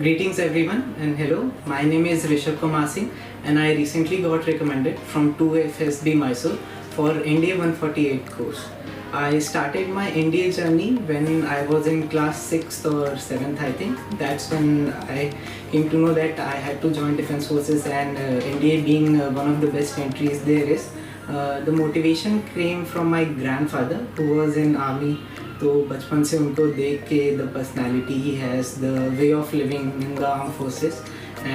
Greetings everyone and hello. My name is Rishabh Kumar Singh and I recently got recommended from 2FSB Mysore for NDA 148 course. I started my NDA journey when I was in class 6th or 7th I think. That's when I came to know that I had to join Defence Forces and NDA being one of the best entries there is. The motivation came from my grandfather who was in army. तो बचपन से उनको देख के the personality he has the way of living in the arm forces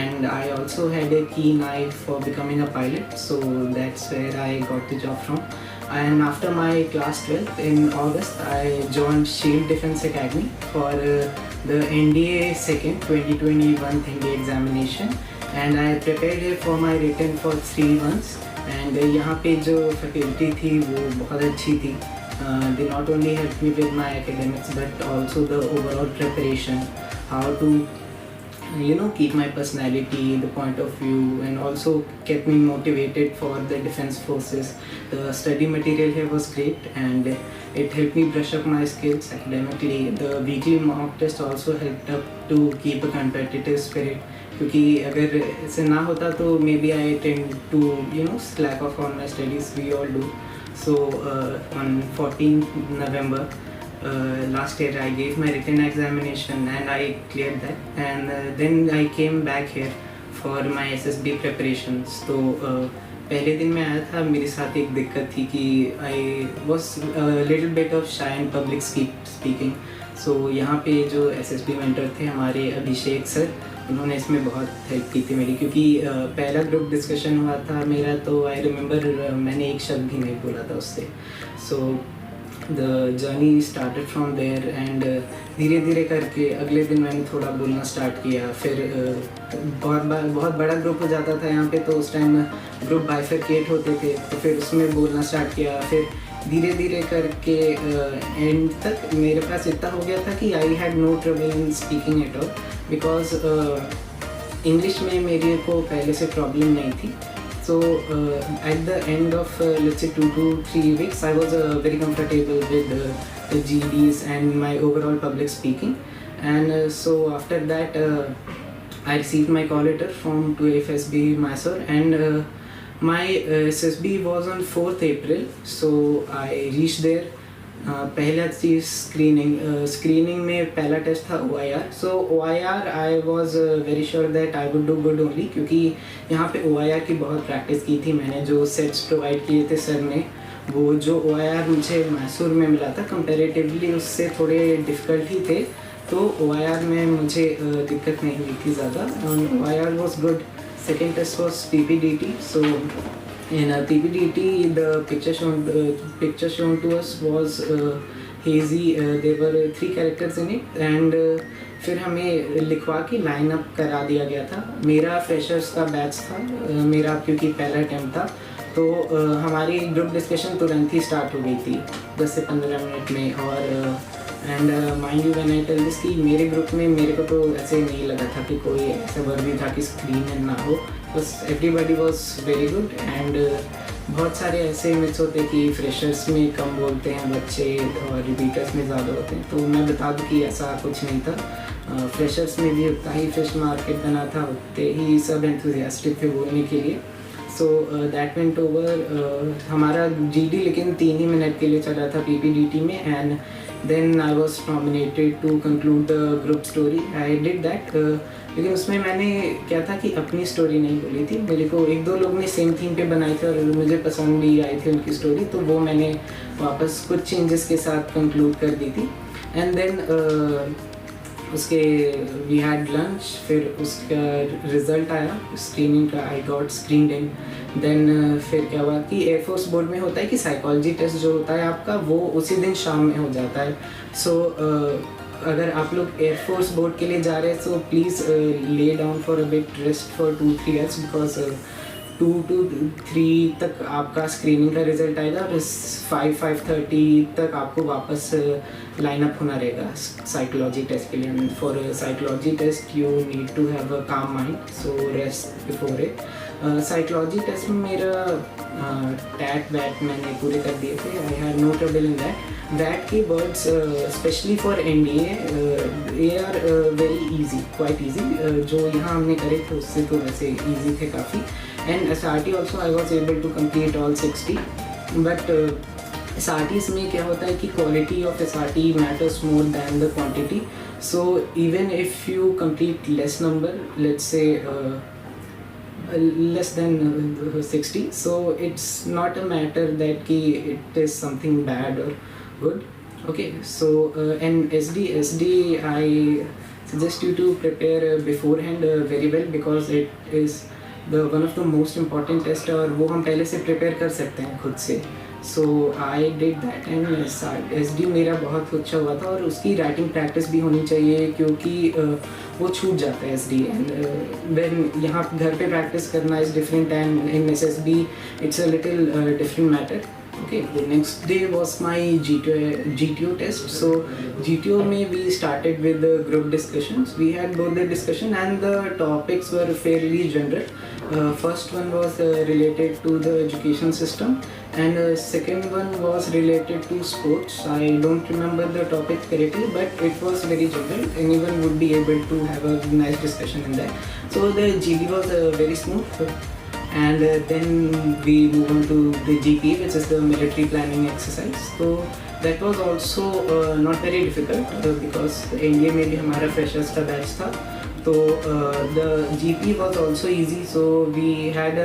and I also had a keen eye for becoming a pilot, so that's where I got the job from. And after my class 12th in August, I joined Shield Defence Academy for the NDA second 2021 NDA examination, and I prepared here for my written for 3 months. And यहाँ पे जो faculty थी वो बहुत अच्छी थी. They not only helped me with my academics but also the overall preparation, how to keep my personality, the point of view, and also kept me motivated for the defense forces. The study material here was great and it helped me brush up my skills academically. The weekly mock test also helped up to keep a competitive spirit, क्योंकि अगर ऐसे ना होता तो maybe I tend to slack off on my studies. We all do. So on 14th November last year I gave my written examination and I cleared that, and then I came back here for my SSB preparations. तो पहले दिन मैं आया था, मेरे साथ एक दिक्कत थी कि I was a little bit of shy in public speaking. So यहाँ पे जो SSB mentor थे हमारे अभिषेक सर, उन्होंने इसमें बहुत हेल्प की थी मेरी, क्योंकि पहला ग्रुप डिस्कशन हुआ था मेरा तो आई रिमेंबर मैंने एक शब्द भी नहीं बोला था उससे. So the journey started from there and धीरे धीरे करके अगले दिन मैंने थोड़ा बोलना स्टार्ट किया. फिर बहुत बड़ा ग्रुप हो जाता था यहाँ पे, तो उस टाइम ग्रुप बाइफरकेट होते थे, तो फिर उसमें बोलना स्टार्ट किया. फिर धीरे धीरे करके एंड तक मेरे पास इतना हो गया था कि I had no trouble in speaking at all, because English में मेरे को पहले से प्रॉब्लम नहीं थी. So at the end of let's say 2 to 3 weeks I was very comfortable with the GDs and my overall public speaking. And so after that I received my call letter from 2FSB Mysore, and my SSB was on 4th April, so I reached there. पहला चीज़ screening में पहला test था OIR. So OIR I was very sure that I would do good only, क्योंकि यहाँ पे OIR की बहुत practice की थी मैंने. जो सेट्स प्रोवाइड किए थे सर ने, वो जो OIR मुझे मैसूर में मिला था कंपेरेटिवली उससे थोड़े डिफ़िकल्ट ही थे, तो OIR में मुझे दिक्कत नहीं हुई थी ज़्यादा. OIR was good. Second test was PPDT. So in PPDT the picture shown to us was hazy. There were 3 characters in it, and फिर हमें लिखवा के लाइन अप करा दिया गया था. मेरा फ्रेशर्स का बैच था, मेरा क्योंकि पहला अटैम्प्ट था, तो हमारी ग्रुप डिस्कशन तुरंत ही स्टार्ट हो गई थी 10 से 15 मिनट में. और and mind you when I tell this कि मेरे ग्रुप में मेरे को तो ऐसे नहीं लगा था कि कोई ऐसा वर्दी था कि स्क्रीन ना हो. बस everybody was very good. And बहुत सारे ऐसे मिथ्स होते कि फ्रेशर्स में कम बोलते हैं बच्चे और रिपीटर्स में ज़्यादा होते हैं, तो मैं बता दूं कि ऐसा कुछ नहीं था. फ्रेशर्स में भी उतना ही फिश मार्केट बना था, उतने ही सब एंथुजियास्टिक थे बोलने के लिए. So that went over. हमारा GD लेकिन 3 ही मिनट के लिए चला था PPDT में, and then I was nominated to conclude the group story. I did that. लेकिन उसमें मैंने क्या था कि अपनी स्टोरी नहीं बोली थी. मेरे को 1-2 लोग ने सेम थीम पे बनाई थी और मुझे पसंद भी आई थी उनकी स्टोरी, तो वो मैंने वापस कुछ चेंजेस के साथ कंक्लूड कर दी थी. एंड देन उसके वी हैड लंच. फिर उसका रिज़ल्ट आया स्क्रीनिंग का. I got screened in. Then फिर क्या हुआ कि एयरफोर्स बोर्ड में होता है कि साइकोलॉजी टेस्ट जो होता है आपका वो उसी दिन शाम में हो जाता है. सो अगर आप लोग एयरफोर्स बोर्ड के लिए जा रहे हैं तो please lay down for a bit rest for 2-3 years, because 2 to 3 तक आपका स्क्रीनिंग का रिजल्ट आएगा और 5-5:30 तक आपको वापस लाइनअप होना रहेगा साइकोलॉजी टेस्ट के लिए. For psychology test you need to have a calm mind, so rest before it. Psychology test में मेरा टैट वैट मैंने पूरे कर दिए थे. I had no trouble in that. वैट के वर्ड्स स्पेशली फॉर NDA ये are very easy, quite easy. जो यहाँ हमने करे थे उससे तो वैसे ईजी थे काफ़ी. And SRT also I was able to complete all 60. But SRTs में क्या होता है कि quality of SRT matters more than the quantity. So even if you complete less number, let's say less than 60, so it's not a matter that ki it is something bad or good. Okay, so and SD I suggest you to prepare beforehand very well, because it is the one of the most important test, और वो हम पहले से prepare कर सकते हैं खुद से. So I did that and SD मेरा बहुत अच्छा हुआ था. और उसकी राइटिंग प्रैक्टिस भी होनी चाहिए, क्योंकि वो छूट जाता है SD. एंड व्हेन यहाँ घर पे प्रैक्टिस करना is different, and in SSB it's a little different matter. Okay, the next day was my GTO test. So GTO में we started with the group discussions. We had both the discussion and the topics were fairly general. First one was related to the education system, and second one was related to sports. I don't remember the topic correctly, but it was very general. Anyone would be able to have a nice discussion in that. So the GB was very smooth. And then we move on to the GP, which is the military planning exercise. So that was also not very difficult, because NDA में भी हमारा freshers का batch था. So the GP was also easy. So we had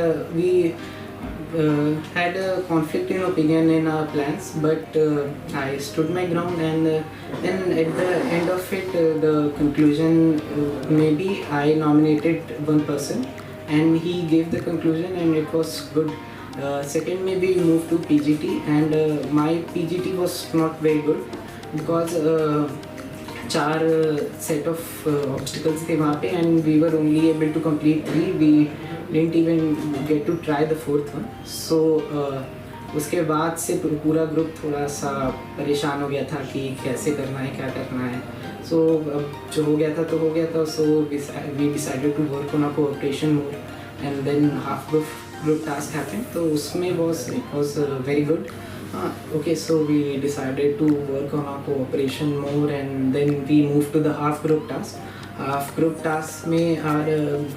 a conflict in opinion in our plans, but I stood my ground, and then at the end of it, the conclusion, maybe I nominated one person and he gave the conclusion, and it was good. Second, maybe moved to PGT, and my PGT was not very good, because 4 set of obstacles थे वहाँ पे, and we were only able to complete 3. We didn't even get to try the 4th one. So उसके बाद से पूरा group थोड़ा सा परेशान हो गया था कि कैसे करना है, क्या करना है. So जो हो गया था तो हो गया था. So we decided to work on our cooperation more, and then half group task happened. तो उसमें was very good. Okay, so we decided to work on our cooperation more, and then we moved to the half group task. Half group task में our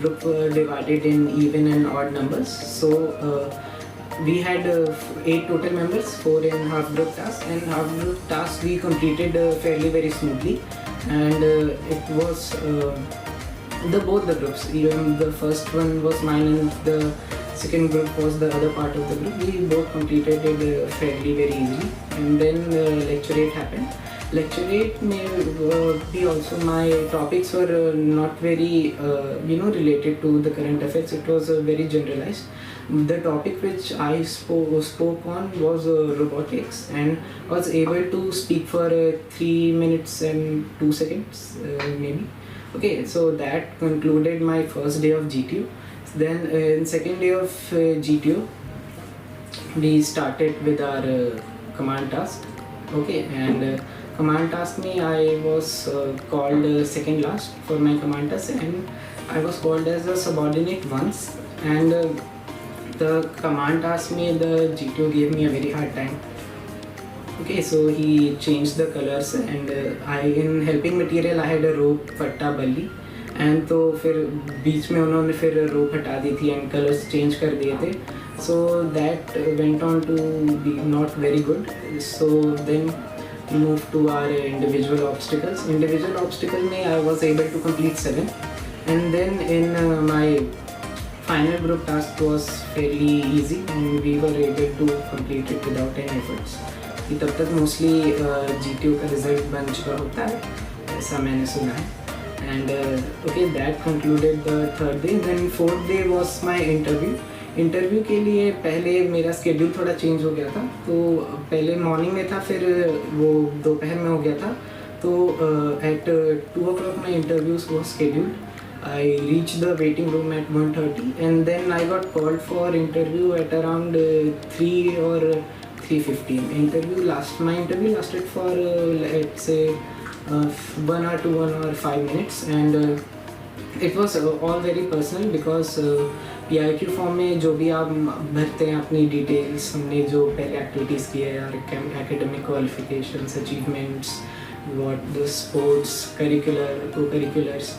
group divided in even and odd numbers. So we had 8 total members, 4 in half group task, and half group task we completed fairly very smoothly. And it was both the groups, even the first one was mine and the second group was the other part of the group. We both completed it fairly very easily. And then lecture 8 happened. Lecture 8 में भी also my topics were not very related to the current affairs. It was very generalized. The topic which I spoke on was robotics, and was able to speak for 3 minutes and 2 seconds maybe. Okay, so that concluded my first day of GTO. Then in second day of GTO, we started with our command task. Okay, and command task me I was called second last for my command task, and I was called as a subordinate once. And the command task me the GTO gave me a very hard time. Okay, so he changed the colors, and I in helping material I had a rope, पट्टा, बल्ली, and तो फिर बीच में उन्होंने फिर rope हटा दी थी and colors change कर दिए थे. So that went on to be not very good. So then moved to our individual obstacles. Individual obstacle में I was able to complete 7, and then in my final group task was fairly easy, and we were able to complete it without any efforts. कि तब तक mostly GTO का result बन चुका होता है, ऐसा मैंने सुना है. And okay, that concluded the third day. Then fourth day was my interview के लिए पहले मेरा स्केड्यूल थोड़ा चेंज हो गया था. तो पहले मॉर्निंग में था, फिर वो दोपहर में हो गया था. तो at 2 o'clock my interviews was scheduled. I reached the waiting room at 1:30, and then I got called for interview at around 3 or 3:15. My interview lasted for let's say 1 or 5 minutes, and it was all very personal, because PIQ form में जो भी आप भरते हैं अपनी details, हमने जो पहले एक्टिविटीज़ की है, यार academic qualifications, achievements, what the sports, curricular, co curriculars,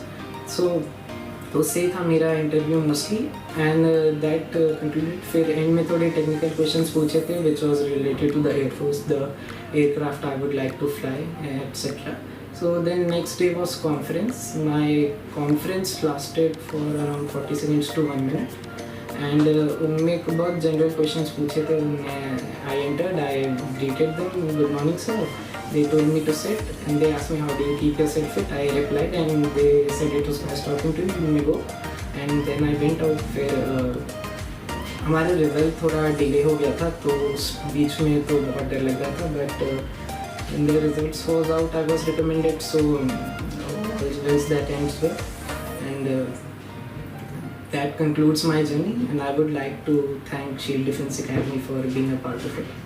so तो उससे था मेरा interview mostly, and that concluded. फिर एंड में थोड़े टेक्निकल क्वेश्चंस पूछे थे which was related to the air force, the aircraft I would like to fly etcetera. So then next day was conference. My conference lasted for around 40 seconds to 1 minute. And उनमें बहुत general questions पूछे थे. I entered, I greeted them, good morning sir. They told me to sit and they asked me how do you keep yourself fit. I replied and they said it was nice talking to you, you may go. And then I went out. फिर हमारा result थोड़ा delay हो गया था, तो उस बीच में तो बहुत डर लग रहा था, but when the results was out, I was recommended, so that ends well, and that concludes my journey, and I would like to thank Shield Defence Academy for being a part of it.